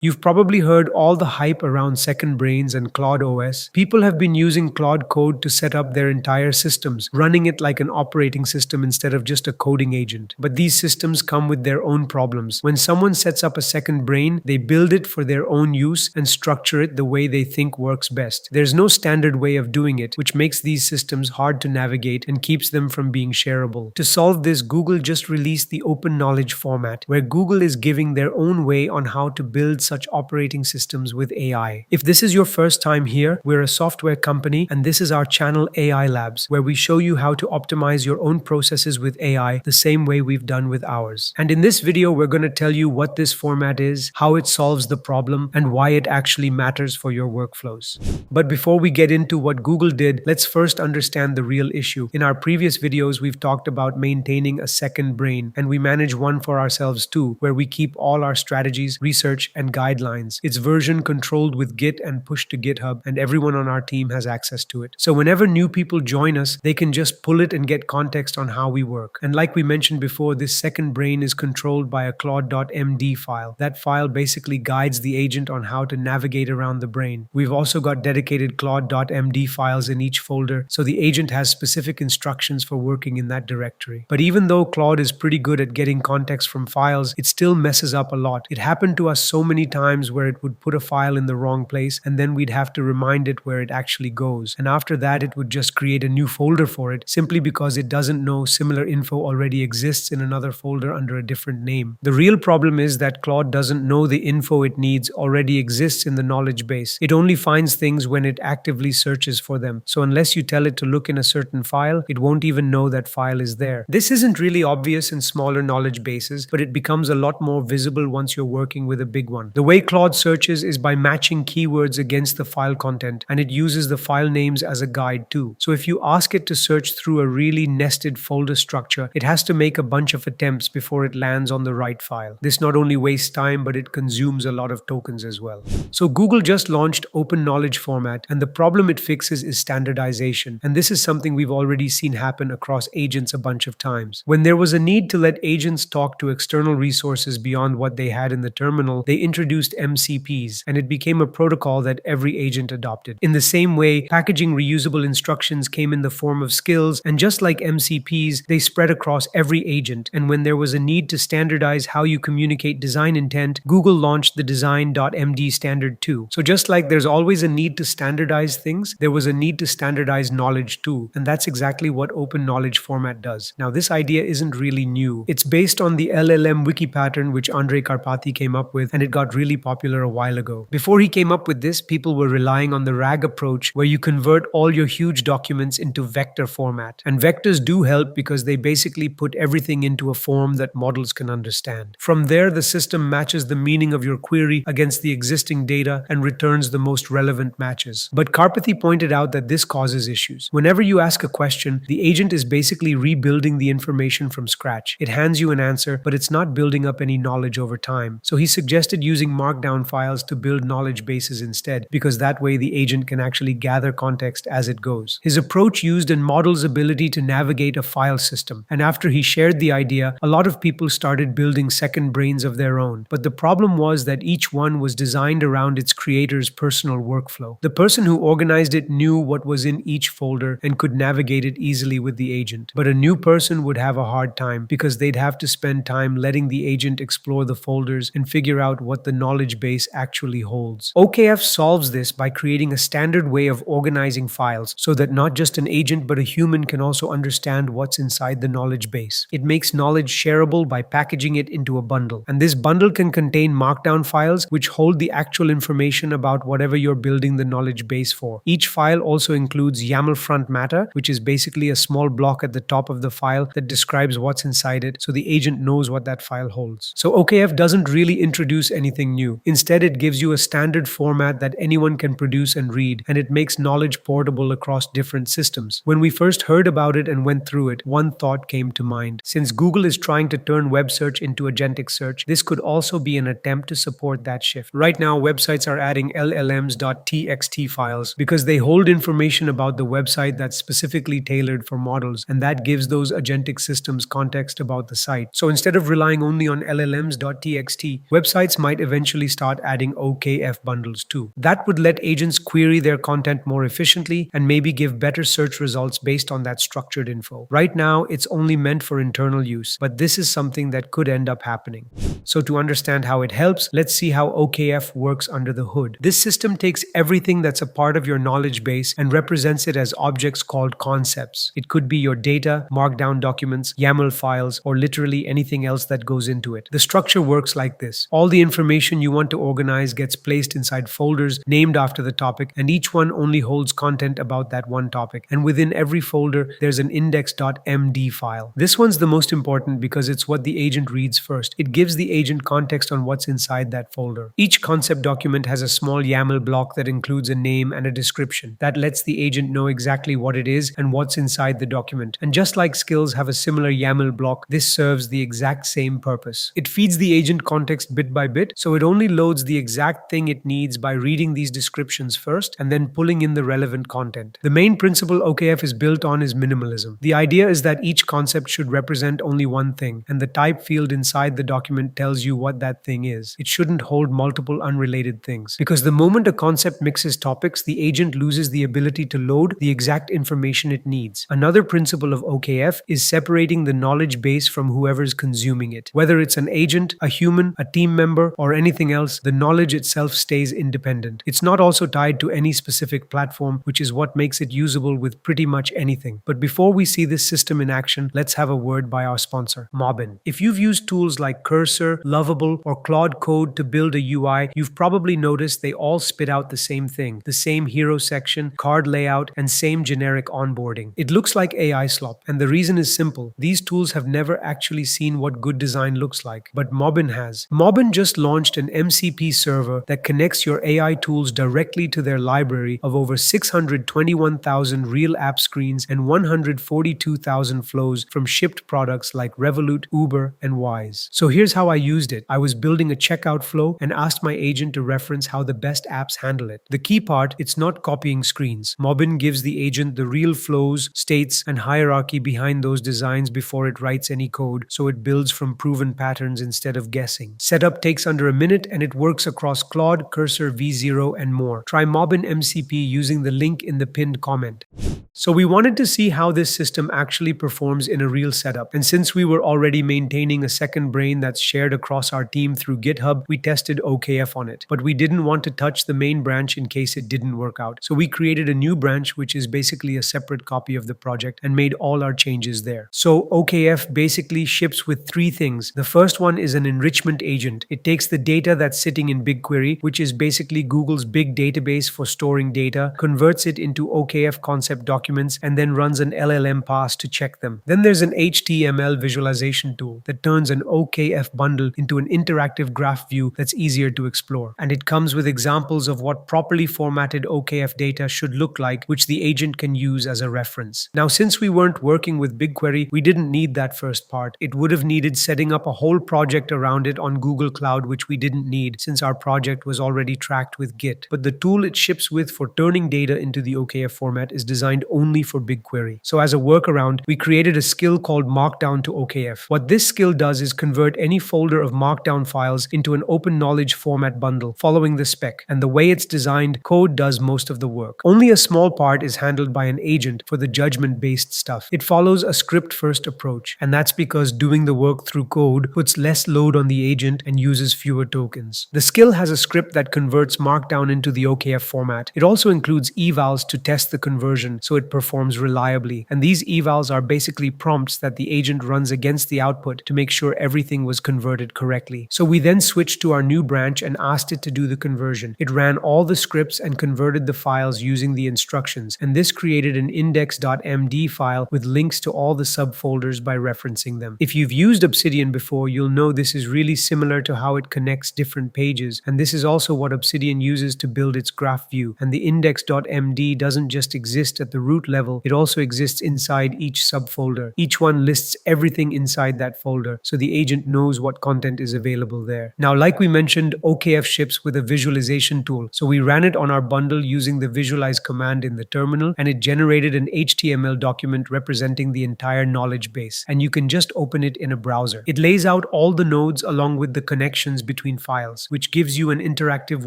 You've probably heard all the hype around second brains and Claude OS. People have been using Claude Code to set up their entire systems, running it like an operating system instead of just a coding agent. But these systems come with their own problems. When someone sets up a second brain, they build it for their own use and structure it the way they think works best. There's no standard way of doing it, which makes these systems hard to navigate and keeps them from being shareable. To solve this, Google just released the Open Knowledge format, where Google is giving their own way on how to build such operating systems with AI. If this is your first time here, we're a software company and this is our channel AI Labs, where we show you how to optimize your own processes with AI the same way we've done with ours. And in this video, we're going to tell you what this format is, how it solves the problem, and why it actually matters for your workflows. But before we get into what Google did, let's first understand the real issue. In our previous videos, we've talked about maintaining a second brain, and we manage one for ourselves too, where we keep all our strategies, research, and guidelines. It's version controlled with Git and pushed to GitHub, and everyone on our team has access to it. So whenever new people join us, they can just pull it and get context on how we work. And like we mentioned before, this second brain is controlled by a Claude.md file. That file basically guides the agent on how to navigate around the brain. We've also got dedicated Claude.md files in each folder, so the agent has specific instructions for working in that directory. But even though Claude is pretty good at getting context from files, it still messes up a lot. It happened to us so many times where it would put a file in the wrong place and then we'd have to remind it where it actually goes. And after that, it would just create a new folder for it simply because it doesn't know similar info already exists in another folder under a different name. The real problem is that Claude doesn't know the info it needs already exists in the knowledge base. It only finds things when it actively searches for them. So unless you tell it to look in a certain file, it won't even know that file is there. This isn't really obvious in smaller knowledge bases, but it becomes a lot more visible once you're working with a big one. The way Claude searches is by matching keywords against the file content, and it uses the file names as a guide too. So if you ask it to search through a really nested folder structure, it has to make a bunch of attempts before it lands on the right file. This not only wastes time, but it consumes a lot of tokens as well. So Google just launched Open Knowledge format, and the problem it fixes is standardization. And this is something we've already seen happen across agents a bunch of times. When there was a need to let agents talk to external resources beyond what they had in the terminal, they introduced MCPs, and it became a protocol that every agent adopted. In the same way, packaging reusable instructions came in the form of skills, and just like MCPs, they spread across every agent. And when there was a need to standardize how you communicate design intent, Google launched the design.md standard too. So just like there's always a need to standardize things, there was a need to standardize knowledge too. And that's exactly what Open Knowledge format does. Now, this idea isn't really new. It's based on the LLM Wiki pattern, which Andrej Karpathy came up with, and it got really popular a while ago. Before he came up with this, people were relying on the RAG approach, where you convert all your huge documents into vector format. And vectors do help because they basically put everything into a form that models can understand. From there, the system matches the meaning of your query against the existing data and returns the most relevant matches. But Karpathy pointed out that this causes issues. Whenever you ask a question, the agent is basically rebuilding the information from scratch. It hands you an answer, but it's not building up any knowledge over time. So he suggested using markdown files to build knowledge bases instead, because that way the agent can actually gather context as it goes. His approach used a model's ability to navigate a file system, and after he shared the idea, a lot of people started building second brains of their own. But the problem was that each one was designed around its creator's personal workflow. The person who organized it knew what was in each folder and could navigate it easily with the agent. But a new person would have a hard time because they'd have to spend time letting the agent explore the folders and figure out what the knowledge base actually holds. OKF solves this by creating a standard way of organizing files so that not just an agent but a human can also understand what's inside the knowledge base. It makes knowledge shareable by packaging it into a bundle. And this bundle can contain markdown files which hold the actual information about whatever you're building the knowledge base for. Each file also includes YAML front matter, which is basically a small block at the top of the file that describes what's inside it so the agent knows what that file holds. So OKF doesn't really introduce anything new. Instead, it gives you a standard format that anyone can produce and read, and it makes knowledge portable across different systems. When we first heard about it and went through it, one thought came to mind. Since Google is trying to turn web search into agentic search, this could also be an attempt to support that shift. Right now, websites are adding LLMs.txt files because they hold information about the website that's specifically tailored for models, and that gives those agentic systems context about the site. So instead of relying only on LLMs.txt, websites might eventually start adding OKF bundles too. That would let agents query their content more efficiently and maybe give better search results based on that structured info. Right now, it's only meant for internal use, but this is something that could end up happening. So to understand how it helps, let's see how OKF works under the hood. This system takes everything that's a part of your knowledge base and represents it as objects called concepts. It could be your data, markdown documents, YAML files, or literally anything else that goes into it. The structure works like this. All the information you want to organize gets placed inside folders named after the topic, and each one only holds content about that one topic. And within every folder, there's an index.md file. This one's the most important because it's what the agent reads first. It gives the agent context on what's inside that folder. Each concept document has a small YAML block that includes a name and a description. That lets the agent know exactly what it is and what's inside the document. And just like skills have a similar YAML block, this serves the exact same purpose. It feeds the agent context bit by bit, so it only loads the exact thing it needs by reading these descriptions first and then pulling in the relevant content. The main principle OKF is built on is minimalism. The idea is that each concept should represent only one thing, and the type field inside the document tells you what that thing is. It shouldn't hold multiple unrelated things, because the moment a concept mixes topics, the agent loses the ability to load the exact information it needs. Another principle of OKF is separating the knowledge base from whoever's consuming it. Whether it's an agent, a human, a team member, or anything else, the knowledge itself stays independent. It's not also tied to any specific platform, which is what makes it usable with pretty much anything. But before we see this system in action, let's have a word by our sponsor, Mobbin. If you've used tools like Cursor, Lovable, or Claude Code to build a UI, you've probably noticed they all spit out the same thing, the same hero section, card layout, and same generic onboarding. It looks like AI slop, and the reason is simple. These tools have never actually seen what good design looks like, but Mobbin has. Mobbin just launched an MCP server that connects your AI tools directly to their library of over 621,000 real app screens and 142,000 flows from shipped products like Revolut, Uber, and Wise. So here's how I used it. I was building a checkout flow and asked my agent to reference how the best apps handle it. The key part, it's not copying screens. Mobbin gives the agent the real flows, states, and hierarchy behind those designs before it writes any code, so it builds from proven patterns instead of guessing. Setup takes under a minute and it works across Claude, Cursor, V0, and more. Try Mobbin MCP using the link in the pinned comment. So we wanted to see how this system actually performs in a real setup. And since we were already maintaining a second brain that's shared across our team through GitHub, we tested OKF on it. But we didn't want to touch the main branch in case it didn't work out. So we created a new branch, which is basically a separate copy of the project, and made all our changes there. So OKF basically ships with three things. The first one is an enrichment agent. It takes the data that's sitting in BigQuery, which is basically Google's big database for storing data, converts it into OKF concept documents, and then runs an LLM pass to check them. Then there's an HTML visualization tool that turns an OKF bundle into an interactive graph view that's easier to explore. And it comes with examples of what properly formatted OKF data should look like, which the agent can use as a reference. Now, since we weren't working with BigQuery, we didn't need that first part. It would have needed setting up a whole project around it on Google Cloud, which we didn't need since our project was already tracked with Git. But the tool it ships with for turning data into the OKF format is designed only for BigQuery. So as a workaround, we created a skill called Markdown to OKF. What this skill does is convert any folder of Markdown files into an open knowledge format bundle, following the spec. And the way it's designed, code does most of the work. Only a small part is handled by an agent for the judgment-based stuff. It follows a script-first approach, and that's because doing the work through code puts less load on the agent and uses fewer tokens. The skill has a script that converts Markdown into the OKF format. It also includes evals to test the conversion so it performs reliably, and these evals are basically prompts that the agent runs against the output to make sure everything was converted correctly. So we then switched to our new branch and asked it to do the conversion. It ran all the scripts and converted the files using the instructions, and this created an index.md file with links to all the subfolders by referencing them. If you've used Obsidian before, you'll know this is really similar to how it connects different pages, and this is also what Obsidian uses to build its graph view. And the index.md doesn't just exist at the root level, it also exists inside each subfolder. Each one lists everything inside that folder, so the agent knows what content is available there. Now, like we mentioned, OKF ships with a visualization tool, so we ran it on our bundle using the visualize command in the terminal, and it generated an HTML document representing the entire knowledge base, and you can just open it in a browser. It lays out all the nodes along with the connections between between files, which gives you an interactive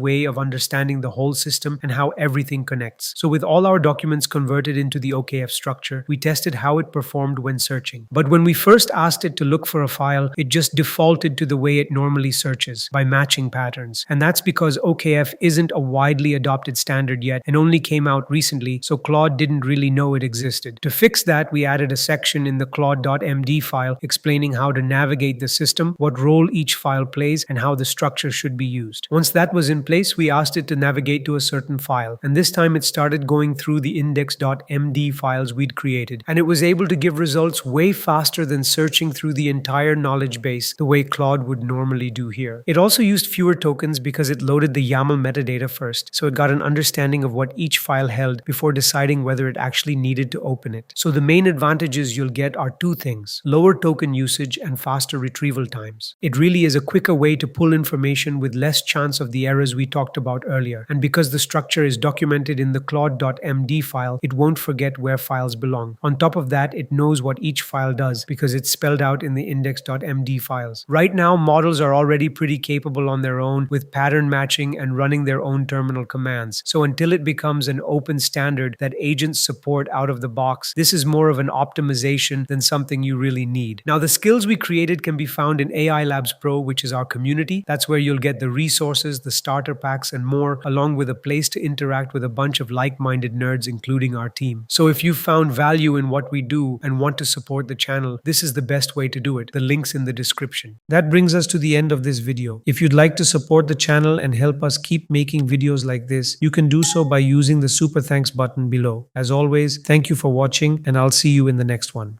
way of understanding the whole system and how everything connects. So with all our documents converted into the OKF structure, we tested how it performed when searching. But when we first asked it to look for a file, it just defaulted to the way it normally searches, by matching patterns. And that's because OKF isn't a widely adopted standard yet and only came out recently, so Claude didn't really know it existed. To fix that, we added a section in the Claude.md file explaining how to navigate the system, what role each file plays, and how the structure should be used. Once that was in place, we asked it to navigate to a certain file, and this time it started going through the index.md files we'd created, and it was able to give results way faster than searching through the entire knowledge base the way Claude would normally do here. It also used fewer tokens because it loaded the YAML metadata first, so it got an understanding of what each file held before deciding whether it actually needed to open it. So the main advantages you'll get are two things: lower token usage and faster retrieval times. It really is a quicker way to pull information with less chance of the errors we talked about earlier. And because the structure is documented in the Claude.md file, it won't forget where files belong. On top of that, it knows what each file does because it's spelled out in the index.md files. Right now, models are already pretty capable on their own with pattern matching and running their own terminal commands. So until it becomes an open standard that agents support out of the box, this is more of an optimization than something you really need. Now, the skills we created can be found in AI Labs Pro, which is our community. That's where you'll get the resources, the starter packs, and more, along with a place to interact with a bunch of like-minded nerds, including our team. So if you've found value in what we do and want to support the channel, this is the best way to do it. The link's in the description. That brings us to the end of this video. If you'd like to support the channel and help us keep making videos like this, you can do so by using the super thanks button below. As always, thank you for watching, and I'll see you in the next one.